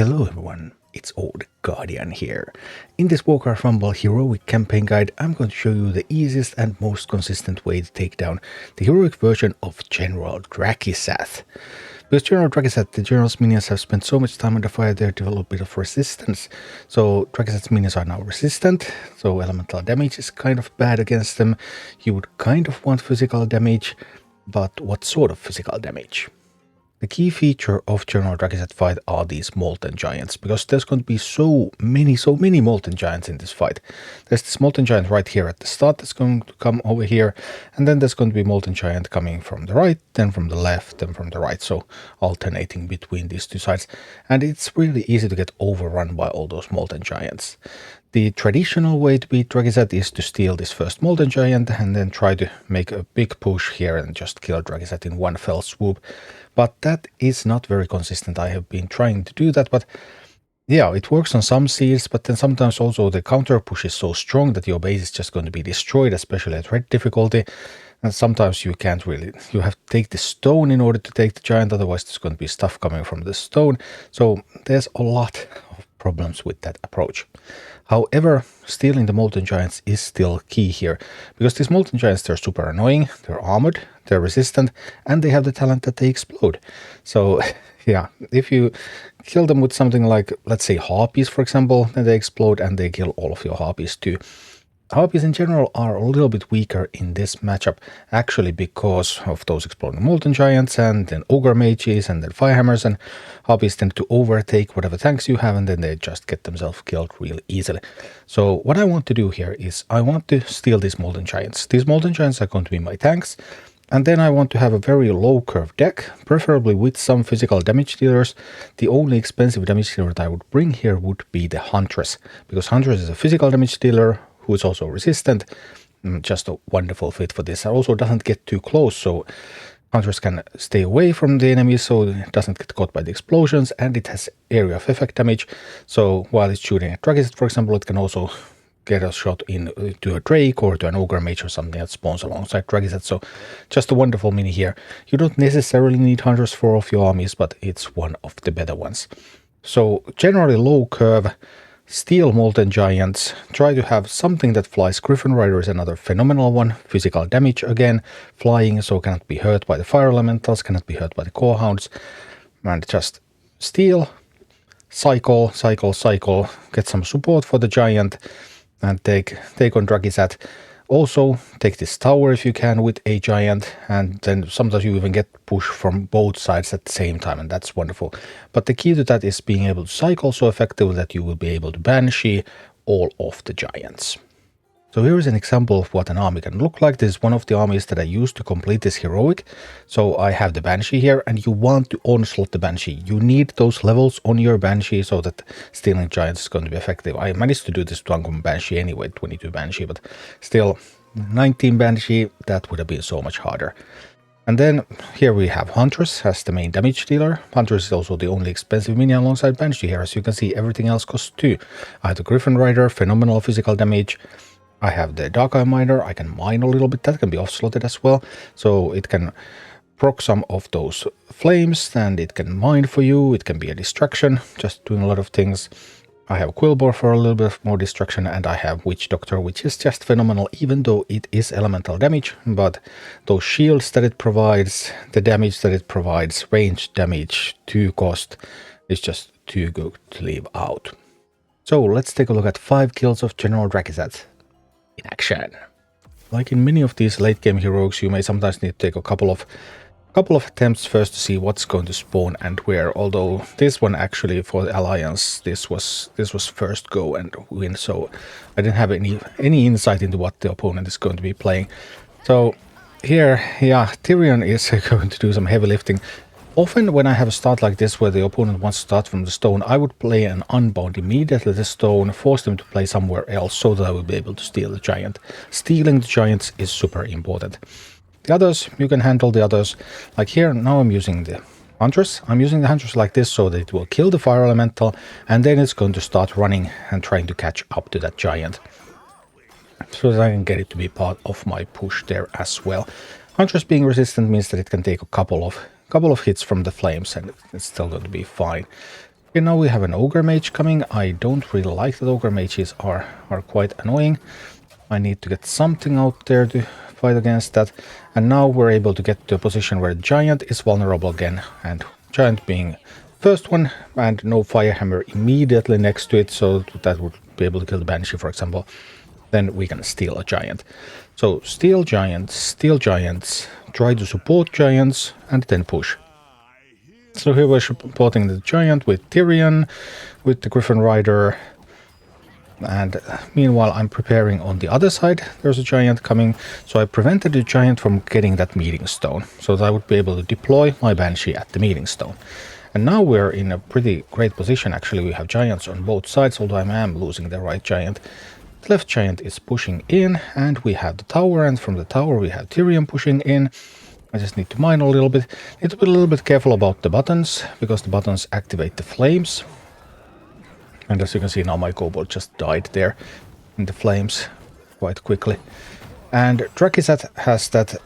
Hello everyone, it's Old Guardian here. In this Warcraft Rumble HEROIC campaign guide, I'm going to show you the easiest and most consistent way to take down the heroic version of General Drakkisath. Because General Drakkisath, the General's minions have spent so much time under fire, they've developed a bit of resistance. So Drakkisath's minions are now resistant, so elemental damage is kind of bad against them. You would kind of want physical damage, but what sort of physical damage? The key feature of General Drakkisath fight are these Molten Giants, because there's going to be so many Molten Giants in this fight. There's this Molten Giant right here at the start that's going to come over here, and then there's going to be Molten Giant coming from the right, then from the left, then from the right, so alternating between these two sides. And it's really easy to get overrun by all those Molten Giants. The traditional way to beat Drakkisath is to steal this first Molten Giant and then try to make a big push here and just kill Drakkisath in one fell swoop. But that is not very consistent. I have been trying to do that, but yeah, it works on some seeds, but then sometimes also the counter push is so strong that your base is just going to be destroyed, especially at red difficulty. And sometimes you can't really, you have to take the stone in order to take the giant, otherwise there's going to be stuff coming from the stone. So there's a lot of problems with that approach. However, stealing the Molten Giants is still key here, because these Molten Giants, they're super annoying, they're armored, they're resistant, and they have the talent that they explode. So yeah, if you kill them with something like, let's say, harpies, for example, then they explode and they kill all of your harpies too. Harpies in general are a little bit weaker in this matchup, actually because of those exploding Molten Giants and then Ogre Mages and then Firehammers, and Harpies tend to overtake whatever tanks you have and then they just get themselves killed really easily. So what I want to do here is I want to steal these Molten Giants. These Molten Giants are going to be my tanks, and then I want to have a very low curve deck, preferably with some physical damage dealers. The only expensive damage dealer that I would bring here would be the Huntress, because Huntress is a physical damage dealer who is also resistant. Just a wonderful fit for this. It also doesn't get too close, so Huntress can stay away from the enemies, so it doesn't get caught by the explosions, and it has area of effect damage. So while it's shooting at Drakkisath, for example, it can also get a shot in to a Drake or to an Ogre Mage or something that spawns alongside Drakkisath. So just a wonderful mini here. You don't necessarily need Hunters for all of your armies, but it's one of the better ones. So generally low curve, steal Molten Giants, try to have something that flies. Griffin Rider is another phenomenal one. Physical damage again, flying, so cannot be hurt by the fire elementals, cannot be hurt by the core hounds. And just steal, cycle, get some support for the giant, and take on Drakkisath. Also, take this tower if you can with a giant, and then sometimes you even get push from both sides at the same time, and that's wonderful. But the key to that is being able to cycle so effectively that you will be able to banshee all of the giants. So here is an example of what an army can look like. This is one of the armies that I used to complete this heroic. So I have the Banshee here, and you want to onslaught the Banshee. You need those levels on your Banshee so that stealing giants is going to be effective. I managed to do this to Uncommon Banshee anyway, 22 Banshee, but still 19 Banshee, that would have been so much harder. And then here we have Huntress as the main damage dealer. Huntress is also the only expensive minion alongside Banshee here. As you can see, everything else costs 2. I have the Griffin Rider, phenomenal physical damage. I have the Dark Eye Miner, I can mine a little bit, that can be off-slotted as well. So it can proc some of those flames and it can mine for you, it can be a distraction, just doing a lot of things. I have Quillbore for a little bit more distraction, and I have Witch Doctor, which is just phenomenal, even though it is elemental damage, but those shields that it provides, the damage that it provides, range damage to cost, is just too good to leave out. So let's take a look at 5 kills of General Drakkisath in action. Like in many of these late game heroics, you may sometimes need to take a couple of attempts first to see what's going to spawn and where. Although this one actually for the Alliance, this was first go and win, so I didn't have any insight into what the opponent is going to be playing. So here, yeah, Tirion is going to do some heavy lifting. Often when I have a start like this where the opponent wants to start from the stone, I would play an Unbound immediately the stone, force them to play somewhere else so that I will be able to steal the giant. Stealing the giants is super important. The others, you can handle the others. Like here, now I'm using the Huntress. I'm using the Huntress like this so that it will kill the fire elemental, and then it's going to start running and trying to catch up to that giant, so that I can get it to be part of my push there as well. Huntress being resistant means that it can take a couple of hits from the flames and it's still going to be fine. Okay, now we have an ogre mage coming. I don't really like that ogre mages are quite annoying. I need to get something out there to fight against that. And now we're able to get to a position where giant is vulnerable again. And giant being first one and no firehammer immediately next to it, so that would be able to kill the banshee, for example. Then we can steal a giant. So steal giants, try to support giants, and then push. So here we're supporting the giant with Tirion, with the Griffin Rider. And meanwhile, I'm preparing on the other side. There's a giant coming. So I prevented the giant from getting that meeting stone, so that I would be able to deploy my banshee at the meeting stone. And now we're in a pretty great position. Actually, we have giants on both sides, although I am losing the right giant. The left giant is pushing in, and we have the tower, and from the tower we have Tirion pushing in. I just need to mine a little bit. Need to be a little bit careful about the buttons, because the buttons activate the flames. And as you can see now, my kobold just died there in the flames quite quickly. And Drakkisath has that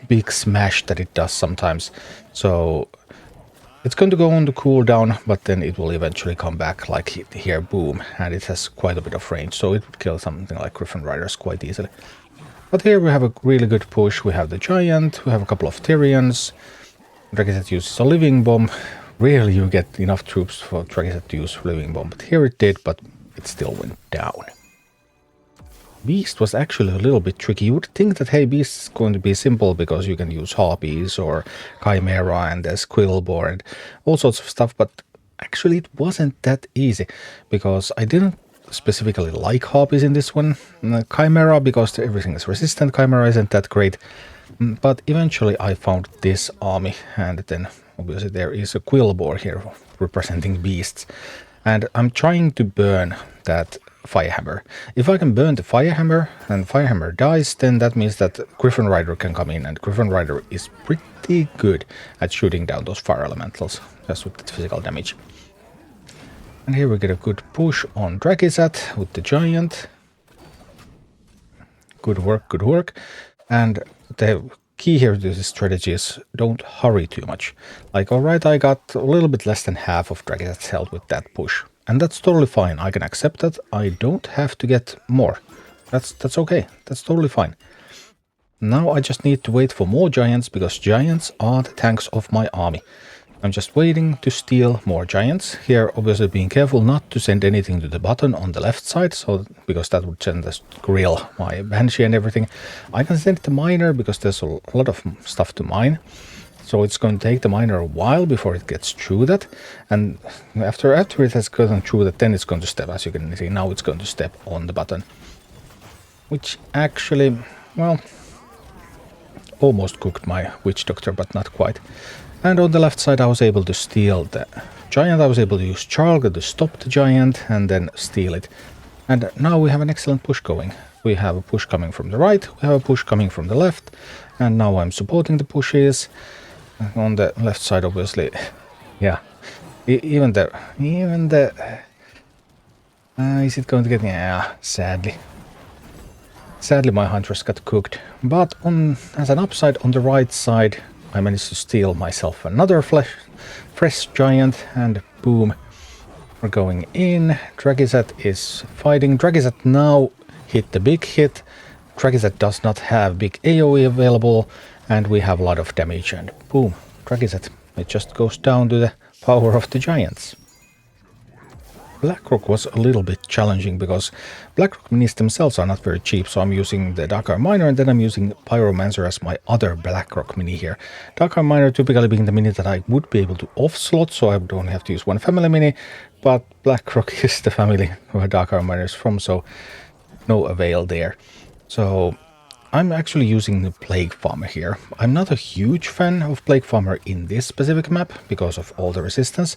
big smash that it does sometimes. So it's going to go on the cooldown, but then it will eventually come back like here, boom. And it has quite a bit of range, so it would kill something like Griffin Riders quite easily. But here we have a really good push. We have the giant, we have a couple of Tyrions. Drakkisath uses a living bomb. Rarely you get enough troops for Drakkisath to use living bomb, but here it did, but it still went down. Beast was actually a little bit tricky. You would think that, hey, Beast is going to be simple because you can use Harpies or Chimera and there's Quillboar and all sorts of stuff, but actually it wasn't that easy because I didn't specifically like Harpies in this one. Chimera, because everything is resistant, Chimera isn't that great, but eventually I found this army, and then obviously there is a Quillboar here representing beasts, and I'm trying to burn that Firehammer. If I can burn the Firehammer and Firehammer dies, then that means that Griffin Rider can come in, and Griffin Rider is pretty good at shooting down those fire elementals, just with that physical damage. And here we get a good push on Drakkisath with the giant. Good work, good work. And the key here to this strategy is don't hurry too much. Like, alright, I got a little bit less than half of Drakkisath's health with that push. And that's totally fine. I can accept that. I don't have to get more. That's okay. That's totally fine. Now I just need to wait for more giants, because giants are the tanks of my army. I'm just waiting to steal more giants. Here, obviously being careful not to send anything to the button on the left side, so because that would send us grill my banshee and everything. I can send the miner because there's a lot of stuff to mine. So it's going to take the miner a while before it gets through that. And after it has gotten through that, then it's going to step, as you can see, now it's going to step on the button. Which actually, well, almost cooked my witch doctor, but not quite. And on the left side I was able to steal the giant. I was able to use Charlga to stop the giant and then steal it. And now we have an excellent push going. We have a push coming from the right, we have a push coming from the left, and now I'm supporting the pushes. On the left side, obviously, yeah, even the is it going to get, yeah, sadly my hunters got cooked. But as an upside, on the right side I managed to steal myself another fresh giant, and boom, we're going in. Drakkisath is fighting. Drakkisath now hit the big hit. Drakkisath does not have big AoE available, and we have a lot of damage, and boom, Drakkisath, it just goes down to the power of the giants. Blackrock was a little bit challenging because Blackrock minis themselves are not very cheap, so I'm using the Dark Miner, and then I'm using Pyromancer as my other Blackrock mini here. Dark Miner typically being the mini that I would be able to off-slot, so I would only have to use one family mini, but Blackrock is the family where Dark Miner is from, so no avail there. So I'm actually using the Plague Farmer here. I'm not a huge fan of Plague Farmer in this specific map because of all the resistance,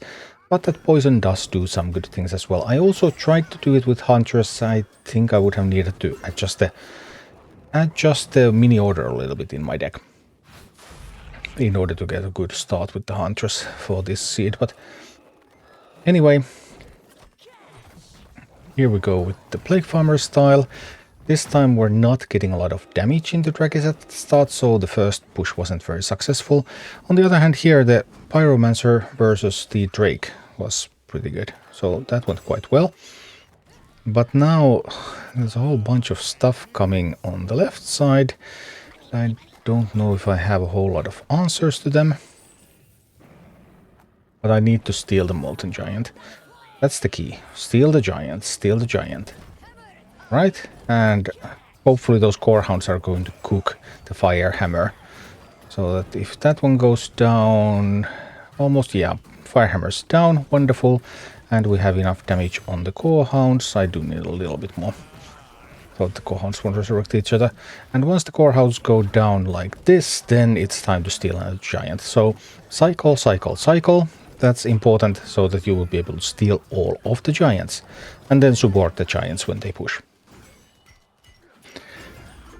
but that poison does do some good things as well. I also tried to do it with Huntress. I think I would have needed to adjust the mini order a little bit in my deck in order to get a good start with the Huntress for this seed. But anyway, here we go with the Plague Farmer style. This time we're not getting a lot of damage into Drakkisath at the start, so the first push wasn't very successful. On the other hand, here the Pyromancer versus the Drake was pretty good. So that went quite well. But now there's a whole bunch of stuff coming on the left side. I don't know if I have a whole lot of answers to them. But I need to steal the Molten Giant. That's the key. Steal the Giant, steal the Giant. Right? And hopefully those Core Hounds are going to cook the Fire Hammer. So that if that one goes down... Almost, yeah. Fire Hammer's down. Wonderful. And we have enough damage on the Core Hounds. I do need a little bit more. So the Core Hounds won't resurrect each other. And once the Core Hounds go down like this, then it's time to steal another Giant. So cycle, cycle, cycle. That's important so that you will be able to steal all of the Giants. And then support the Giants when they push.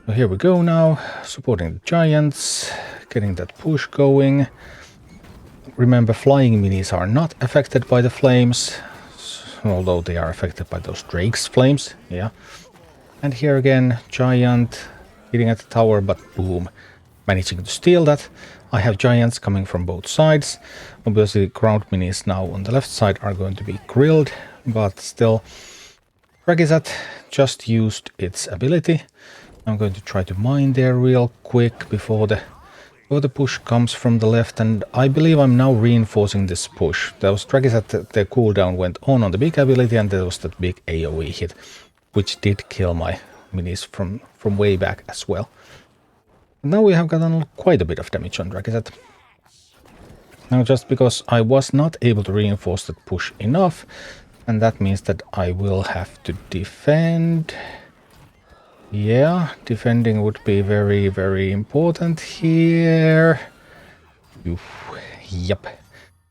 So here we go now. Supporting the Giants. Getting that push going. Remember, flying minis are not affected by the flames. Although they are affected by those Drake's flames. Yeah. And here again, Giant hitting at the tower, but boom. Managing to steal that. I have Giants coming from both sides. Obviously, ground minis now on the left side are going to be grilled, but still. Drakkisath just used its ability. I'm going to try to mine there real quick before the push comes from the left, and I believe I'm now reinforcing this push. There was Drakkisath, the cooldown went on the big ability, and there was that big AoE hit, which did kill my minis from way back as well. Now we have gotten quite a bit of damage on Drakkisath. Now just because I was not able to reinforce that push enough, and that means that I will have to defend. Yeah, defending would be very, very important here. Yep,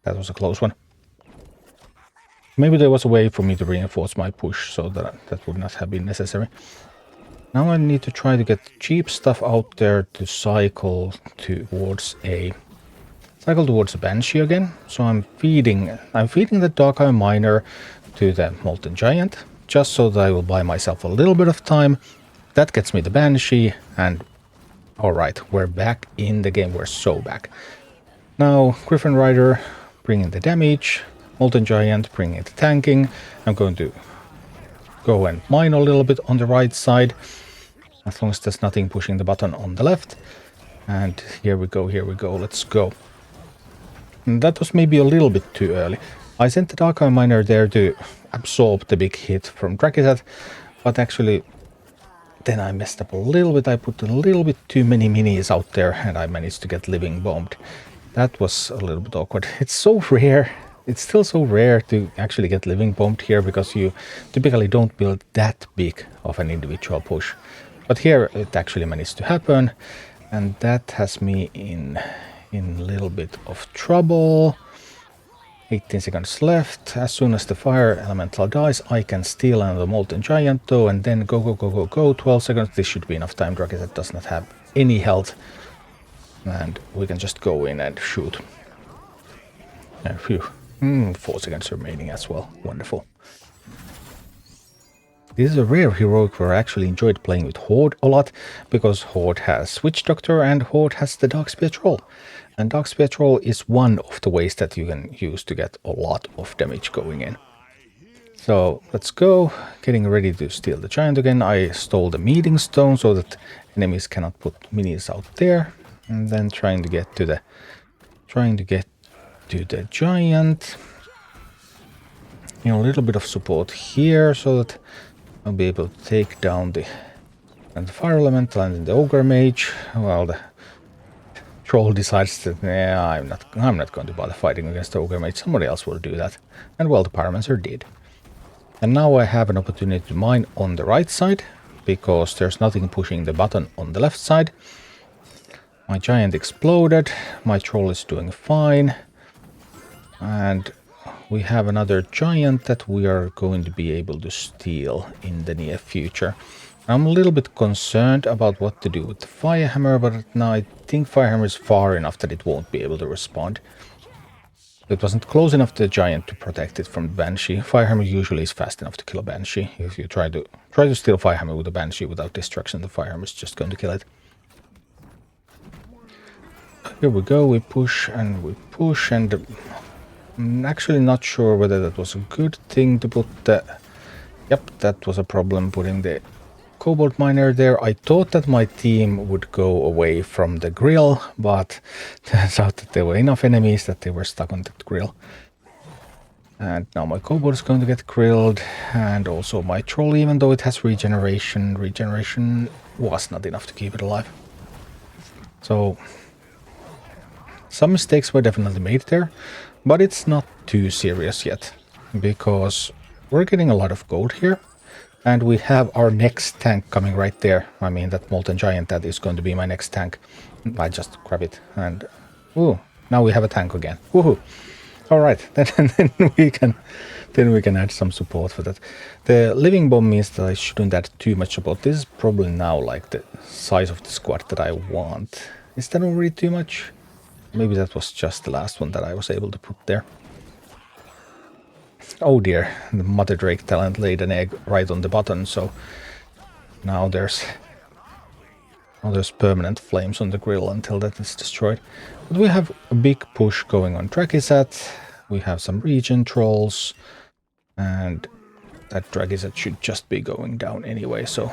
that was a close one. Maybe there was a way for me to reinforce my push so that would not have been necessary. Now I need to try to get cheap stuff out there to cycle towards a Banshee again. So I'm feeding the Dark Miner to the Molten Giant, just so that I will buy myself a little bit of time. That gets me the Banshee, and alright, we're back in the game. We're so back. Now Griffin Rider bringing the damage, Molten Giant bringing the tanking. I'm going to go and mine a little bit on the right side, as long as there's nothing pushing the button on the left. And here we go, let's go. And that was maybe a little bit too early. I sent the Dark Miner there to absorb the big hit from Drakkisath, but actually then I messed up a little bit. I put a little bit too many minis out there, and I managed to get living bombed. That was a little bit awkward. It's so rare. It's still so rare to actually get living bombed here, because you typically don't build that big of an individual push. But here it actually managed to happen, and that has me in a little bit of trouble. 18 seconds left. As soon as the fire elemental dies, I can steal another Molten Giant though, and then go. 12 seconds. This should be enough time. Drakkisath does not have any health, and we can just go in and shoot. Phew. 4 seconds remaining as well. Wonderful. This is a rare heroic where I actually enjoyed playing with Horde a lot, because Horde has Witch Doctor and Horde has the Darkspear Troll. And Darkspear Troll is one of the ways that you can use to get a lot of damage going in. So let's go. Getting ready to steal the Giant again. I stole the Meeting Stone so that enemies cannot put minis out there. And then trying to get to the Giant. A little bit of support here so that I'll be able to take down the Fire Elemental and the Ogre Mage. Well, the Troll decides that I'm not going to bother fighting against the Ogre Mage. Somebody else will do that. And well, the Pyromancer did. And now I have an opportunity to mine on the right side, because there's nothing pushing the button on the left side. My Giant exploded. My Troll is doing fine. And we have another Giant that we are going to be able to steal in the near future. I'm a little bit concerned about what to do with the Firehammer, but now I think Firehammer is far enough that it won't be able to respond. It wasn't close enough to the Giant to protect it from the Banshee. Firehammer usually is fast enough to kill a Banshee. If you try to steal Firehammer with a Banshee without destruction, the Firehammer is just going to kill it. Here we go, we push and I'm actually not sure whether that was a good thing to put the... Yep, that was a problem putting the Cobalt Miner there. I thought that my team would go away from the grill, but turns out that there were enough enemies that they were stuck on that grill. And now my Cobalt is going to get grilled, and also my Troll, even though it has regeneration. Regeneration was not enough to keep it alive. So, some mistakes were definitely made there, but it's not too serious yet, because we're getting a lot of gold here, and we have our next tank coming right there. I mean, that Molten Giant, that is going to be my next tank. I just grab it, and... Ooh, now we have a tank again. Woohoo! Alright, then we can add some support for that. The living bomb means that I shouldn't add too much support. This is probably now like the size of the squad that I want. Is that already too much? Maybe that was just the last one that I was able to put there. Oh dear, the Mother Drake talent laid an egg right on the button, so now there's permanent flames on the grill until that is destroyed. But we have a big push going on Drakkisath. We have some regen trolls, and that Drakkisath should just be going down anyway, so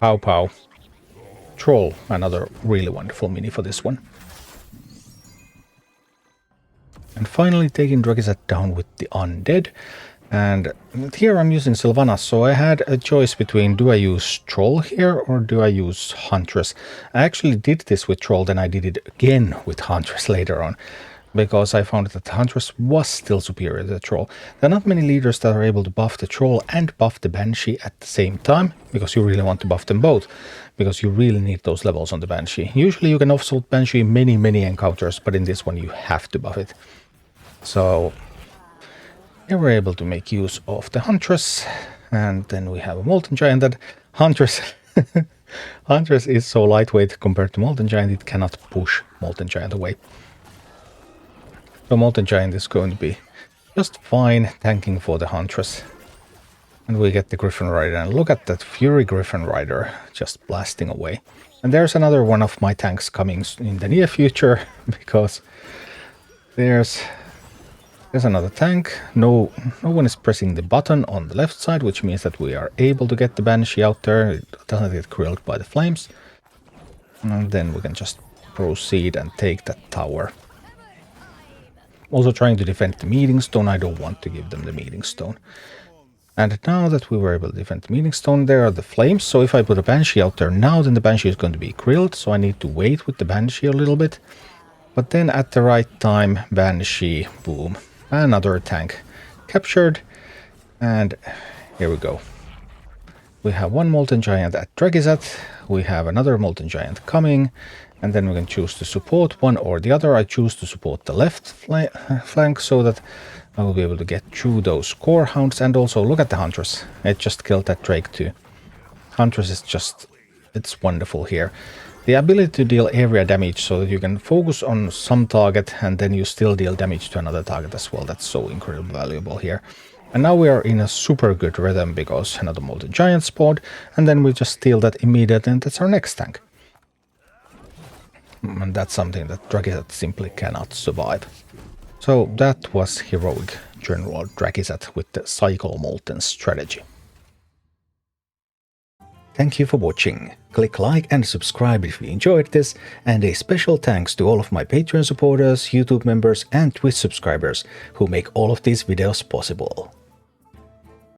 pow pow. Troll, another really wonderful mini for this one. And finally taking Drakkisath down with the Undead. And here I'm using Sylvanas, so I had a choice between do I use Troll here or do I use Huntress. I actually did this with Troll, then I did it again with Huntress later on, because I found that the Huntress was still superior to the Troll. There are not many leaders that are able to buff the Troll and buff the Banshee at the same time, because you really want to buff them both, because you really need those levels on the Banshee. Usually you can offload Banshee many encounters, but in this one you have to buff it. So here we're able to make use of the Huntress, and then we have a Molten Giant. That Huntress Huntress is so lightweight compared to Molten Giant, it cannot push Molten Giant away. So Molten Giant is going to be just fine tanking for the Huntress. And we get the Griffin Rider, and look at that Fury Griffin Rider just blasting away. And there's another one of my tanks coming in the near future, because there's another tank. No one is pressing the button on the left side, which means that we are able to get the Banshee out there. It doesn't get grilled by the flames. And then we can just proceed and take that tower. Also trying to defend the Meeting Stone. I don't want to give them the Meeting Stone. And now that we were able to defend the Meeting Stone, there are the flames. So if I put a Banshee out there now, then the Banshee is going to be grilled. So I need to wait with the Banshee a little bit. But then at the right time, Banshee, boom. Another tank captured, and here we go. We have one Molten Giant at Drakkisath, we have another Molten Giant coming, and then we can choose to support one or the other. I choose to support the left flank so that I will be able to get through those core hounds. And also look at the Huntress, it just killed that Drake too. Huntress is just, it's wonderful here. The ability to deal area damage so that you can focus on some target and then you still deal damage to another target as well. That's so incredibly valuable here. And now we are in a super good rhythm because another Molten Giant spawned, and then we just steal that immediately, and that's our next tank. And that's something that Drakkisath simply cannot survive. So that was heroic General Drakkisath with the Cycle Molten strategy. Thank you for watching. Click like and subscribe if you enjoyed this, and a special thanks to all of my Patreon supporters, YouTube members and Twitch subscribers who make all of these videos possible.